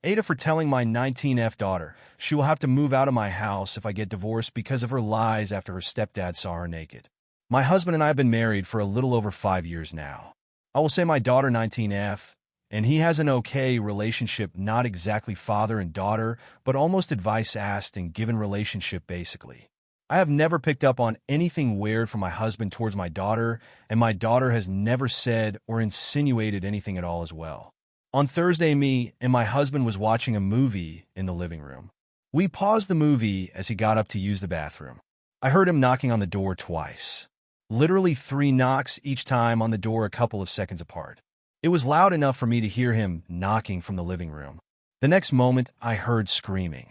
AITAH for telling my 19F daughter she will have to move out of my house if I get divorced because of her lies after her stepdad saw her naked. My husband and I have been married for a little over 5 years now. I will say my daughter 19F, and he has an okay relationship, not exactly father and daughter, but almost advice asked and given relationship basically. I have never picked up on anything weird from my husband towards my daughter, and my daughter has never said or insinuated anything at all as well. On Thursday, me and my husband was watching a movie in the living room. We paused the movie as he got up to use the bathroom. I heard him knocking on the door twice. Literally 3 knocks each time on the door a couple of seconds apart. It was loud enough for me to hear him knocking from the living room. The next moment, I heard screaming.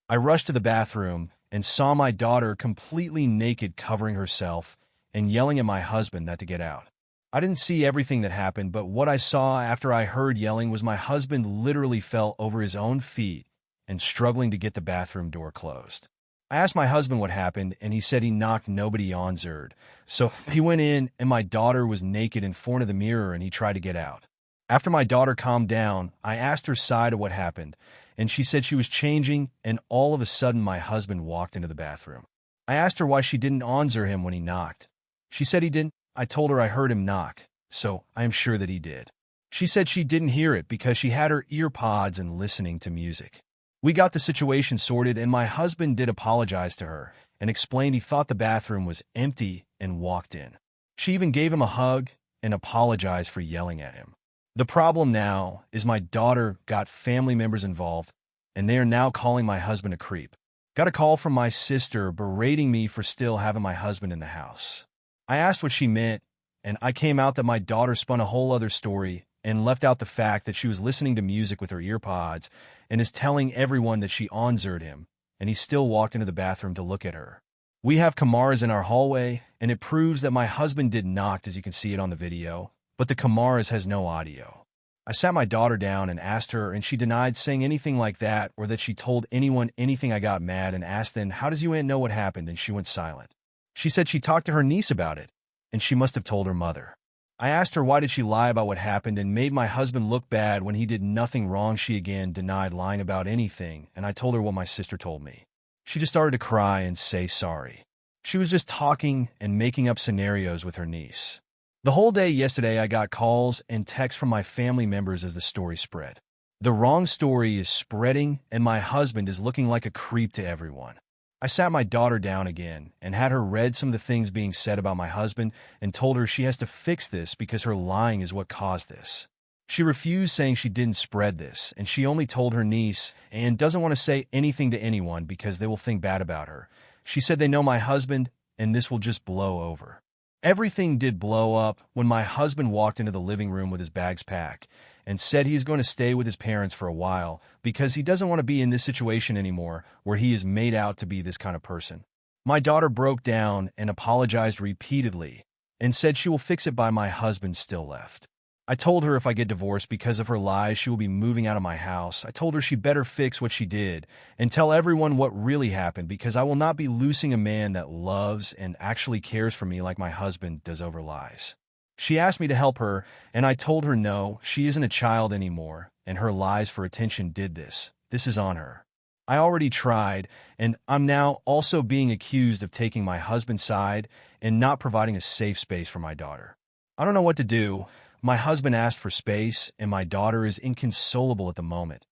I rushed to the bathroom and saw my daughter completely naked, covering herself and yelling at my husband to get out. I didn't see everything that happened, but what I saw after I heard yelling was my husband literally fell over his own feet and struggling to get the bathroom door closed. I asked my husband what happened, and he said he knocked, nobody answered. So he went in, and my daughter was naked in front of the mirror, and he tried to get out. After my daughter calmed down, I asked her side of what happened, and she said she was changing, and all of a sudden my husband walked into the bathroom. I asked her why she didn't answer him when he knocked. She said he didn't. I told her I heard him knock, so I am sure that he did. She said she didn't hear it because she had her ear pods and listening to music. We got the situation sorted, and my husband did apologize to her and explained he thought the bathroom was empty and walked in. She even gave him a hug and apologized for yelling at him. The problem now is my daughter got family members involved, and they are now calling my husband a creep. Got a call from my sister berating me for still having my husband in the house. I asked what she meant, and I came out that my daughter spun a whole other story and left out the fact that she was listening to music with her ear pods and is telling everyone that she answered him, and he still walked into the bathroom to look at her. We have cameras in our hallway, and it proves that my husband did knock, as you can see it on the video, but the cameras has no audio. I sat my daughter down and asked her, and she denied saying anything like that or that she told anyone anything. I got mad and asked then, how does you aunt know what happened? And she went silent. She said she talked to her niece about it, and she must have told her mother. I asked her why did she lie about what happened and made my husband look bad when he did nothing wrong. She again denied lying about anything, and I told her what my sister told me. She just started to cry and say sorry. She was just talking and making up scenarios with her niece. The whole day yesterday I got calls and texts from my family members as the story spread. The wrong story is spreading, and my husband is looking like a creep to everyone. I sat my daughter down again and had her read some of the things being said about my husband and told her she has to fix this because her lying is what caused this. She refused, saying she didn't spread this, and she only told her niece and doesn't want to say anything to anyone because they will think bad about her. She said they know my husband and this will just blow over. Everything did blow up when my husband walked into the living room with his bags packed and said he's going to stay with his parents for a while because he doesn't want to be in this situation anymore where he is made out to be this kind of person. My daughter broke down and apologized repeatedly and said she will fix it by my husband still left. I told her if I get divorced because of her lies, she will be moving out of my house. I told her she better fix what she did and tell everyone what really happened because I will not be losing a man that loves and actually cares for me like my husband does over lies. She asked me to help her, and I told her no, she isn't a child anymore, and her lies for attention did this. This is on her. I already tried, and I'm now also being accused of taking my husband's side and not providing a safe space for my daughter. I don't know what to do. My husband asked for space, and my daughter is inconsolable at the moment.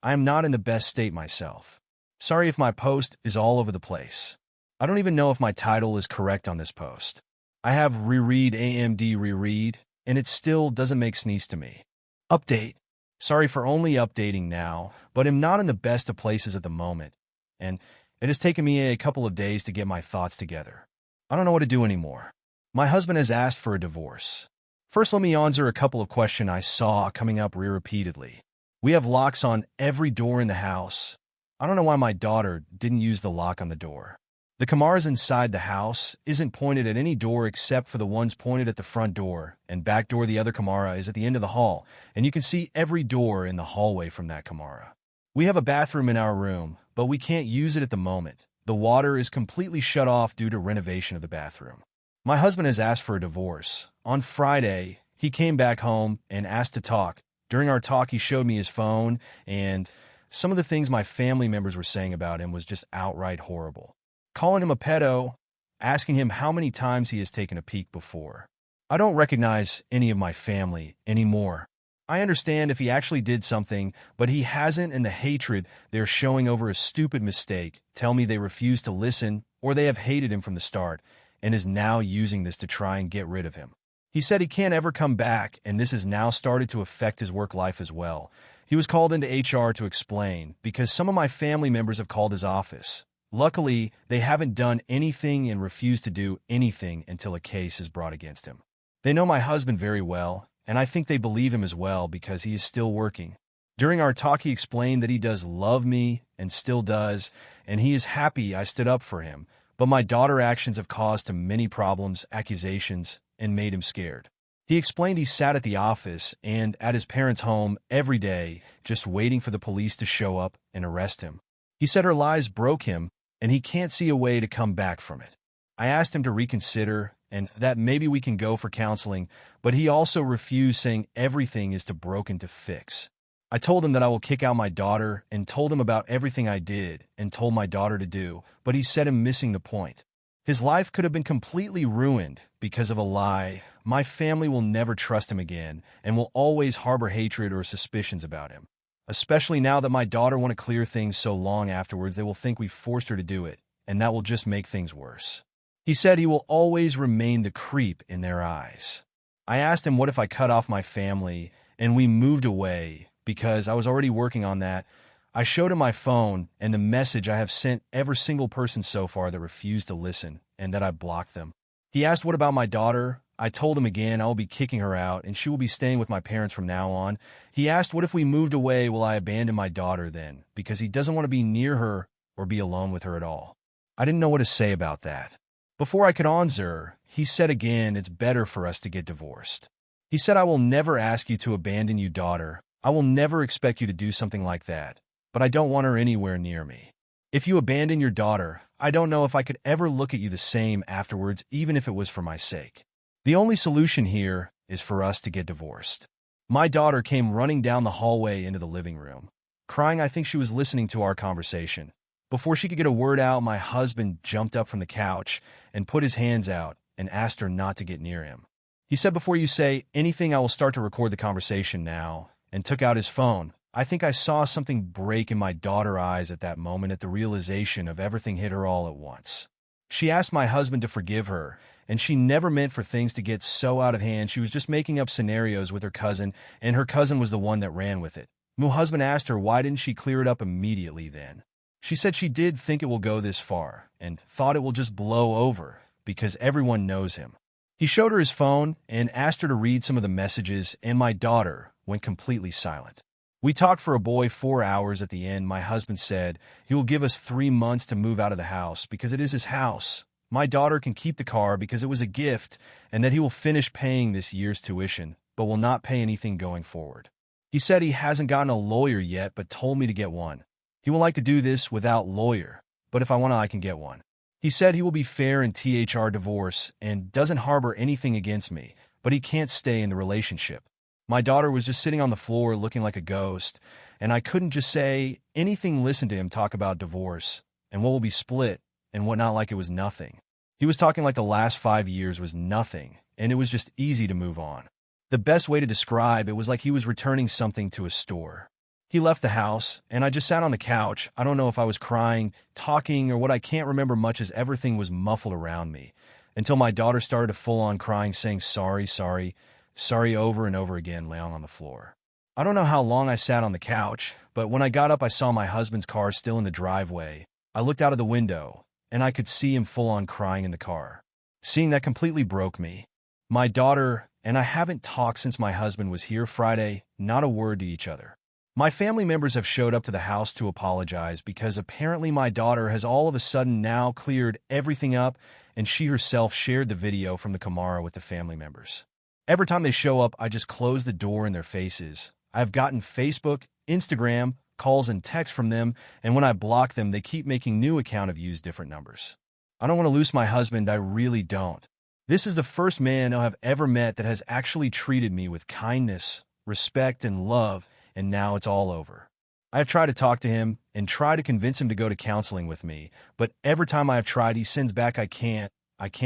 I am not in the best state myself. Sorry if my post is all over the place. I don't even know if my title is correct on this post. I have reread AMD reread, and it still doesn't make sneeze to me. Update. Sorry for only updating now, but am not in the best of places at the moment, and it has taken me a couple of days to get my thoughts together. I don't know what to do anymore. My husband has asked for a divorce. First, let me answer a couple of questions I saw coming up repeatedly. We have locks on every door in the house. I don't know why my daughter didn't use the lock on the door. The cameras inside the house isn't pointed at any door except for the ones pointed at the front door and back door. The other camera is at the end of the hall, and you can see every door in the hallway from that camera. We have a bathroom in our room, but we can't use it at the moment. The water is completely shut off due to renovation of the bathroom. My husband has asked for a divorce. On Friday, he came back home and asked to talk, During our talk, he showed me his phone, and some of the things my family members were saying about him was just outright horrible. Calling him a pedo, asking him how many times he has taken a peek before. I don't recognize any of my family anymore. I understand if he actually did something, but he hasn't, and the hatred they're showing over a stupid mistake tell me they refuse to listen or they have hated him from the start and is now using this to try and get rid of him. He said he can't ever come back, and this has now started to affect his work life as well. He was called into HR to explain because some of my family members have called his office. Luckily, they haven't done anything and refused to do anything until a case is brought against him. They know my husband very well, and I think they believe him as well because he is still working. During our talk, he explained that he does love me and still does, and he is happy I stood up for him, but my daughter's actions have caused him many problems, accusations, and made him scared. He explained he sat at the office and at his parents' home every day, just waiting for the police to show up and arrest him. He said her lies broke him, and he can't see a way to come back from it. I asked him to reconsider and that maybe we can go for counseling, but he also refused, saying everything is too broken to fix. I told him that I will kick out my daughter and told him about everything I did and told my daughter to do, but he said I'm missing the point. His life could have been completely ruined because of a lie. My family will never trust him again and will always harbor hatred or suspicions about him. Especially now that my daughter want to clear things so long afterwards, they will think we forced her to do it, and that will just make things worse. He said he will always remain the creep in their eyes. I asked him what if I cut off my family and we moved away, because I was already working on that. I showed him my phone and the message I have sent every single person so far that refused to listen and that I blocked them. He asked what about my daughter. I told him again I will be kicking her out and she will be staying with my parents from now on. He asked what if we moved away, will I abandon my daughter then, because he doesn't want to be near her or be alone with her at all. I didn't know what to say about that. Before I could answer, he said again it's better for us to get divorced. He said I will never ask you to abandon your daughter. I will never expect you to do something like that, but I don't want her anywhere near me. If you abandon your daughter, I don't know if I could ever look at you the same afterwards, even if it was for my sake. The only solution here is for us to get divorced. My daughter came running down the hallway into the living room, crying. I think she was listening to our conversation. Before she could get a word out, my husband jumped up from the couch and put his hands out and asked her not to get near him. He said, before you say anything, I will start to record the conversation now, and took out his phone. I think I saw something break in my daughter's eyes at that moment at the realization of everything hit her all at once. She asked my husband to forgive her, and she never meant for things to get so out of hand. She was just making up scenarios with her cousin, and her cousin was the one that ran with it. My husband asked her why didn't she clear it up immediately then. She said she did think it will go this far and thought it will just blow over because everyone knows him. He showed her his phone and asked her to read some of the messages, and my daughter went completely silent. We talked for a boy 4 hours. At the end, my husband said he will give us 3 months to move out of the house because it is his house. My daughter can keep the car because it was a gift, and that he will finish paying this year's tuition, but will not pay anything going forward. He said he hasn't gotten a lawyer yet, but told me to get one. He will like to do this without lawyer, but if I want to, I can get one. He said he will be fair in THR divorce and doesn't harbor anything against me, but he can't stay in the relationship. My daughter was just sitting on the floor looking like a ghost, and I couldn't just say anything. Listen to him talk about divorce and what will be split and whatnot like it was nothing. He was talking like the last 5 years was nothing, and it was just easy to move on. The best way to describe it was like he was returning something to a store. He left the house, and I just sat on the couch. I don't know if I was crying, talking, or what. I can't remember much as everything was muffled around me, until my daughter started full-on crying, saying sorry over and over again, laying on the floor. I don't know how long I sat on the couch, but when I got up, I saw my husband's car still in the driveway. I looked out of the window, and I could see him full-on crying in the car. Seeing that completely broke me. My daughter and I haven't talked since my husband was here Friday, not a word to each other. My family members have showed up to the house to apologize because apparently my daughter has all of a sudden now cleared everything up, and she herself shared the video from the Camaro with the family members. Every time they show up, I just close the door in their faces. I've gotten Facebook, Instagram, calls and texts from them, and when I block them, they keep making new account of use different numbers. I don't want to lose my husband, I really don't. This is the first man I have ever met that has actually treated me with kindness, respect, and love, and now it's all over. I have tried to talk to him and try to convince him to go to counseling with me, but every time I have tried, he sends back I can't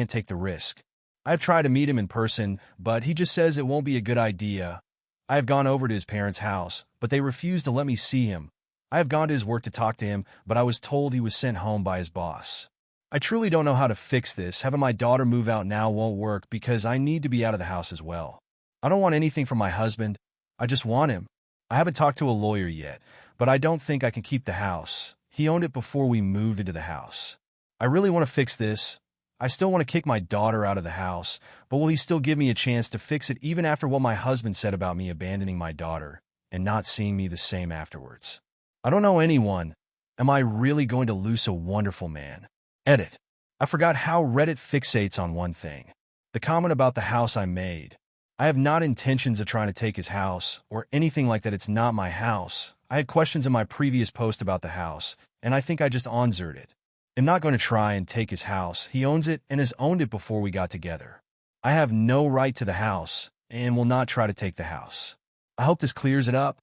take the risk. I have tried to meet him in person, but he just says it won't be a good idea. I have gone over to his parents' house, but they refuse to let me see him. I have gone to his work to talk to him, but I was told he was sent home by his boss. I truly don't know how to fix this. Having my daughter move out now won't work because I need to be out of the house as well. I don't want anything from my husband. I just want him. I haven't talked to a lawyer yet, but I don't think I can keep the house. He owned it before we moved into the house. I really want to fix this. I still want to kick my daughter out of the house, but will he still give me a chance to fix it even after what my husband said about me abandoning my daughter and not seeing me the same afterwards? I don't know anyone. Am I really going to lose a wonderful man? Edit. I forgot how Reddit fixates on one thing. The comment about the house I made. I have not intentions of trying to take his house or anything like that. It's not my house. I had questions in my previous post about the house, and I think I just answered it. I'm not going to try and take his house. He owns it and has owned it before we got together. I have no right to the house and will not try to take the house. I hope this clears it up.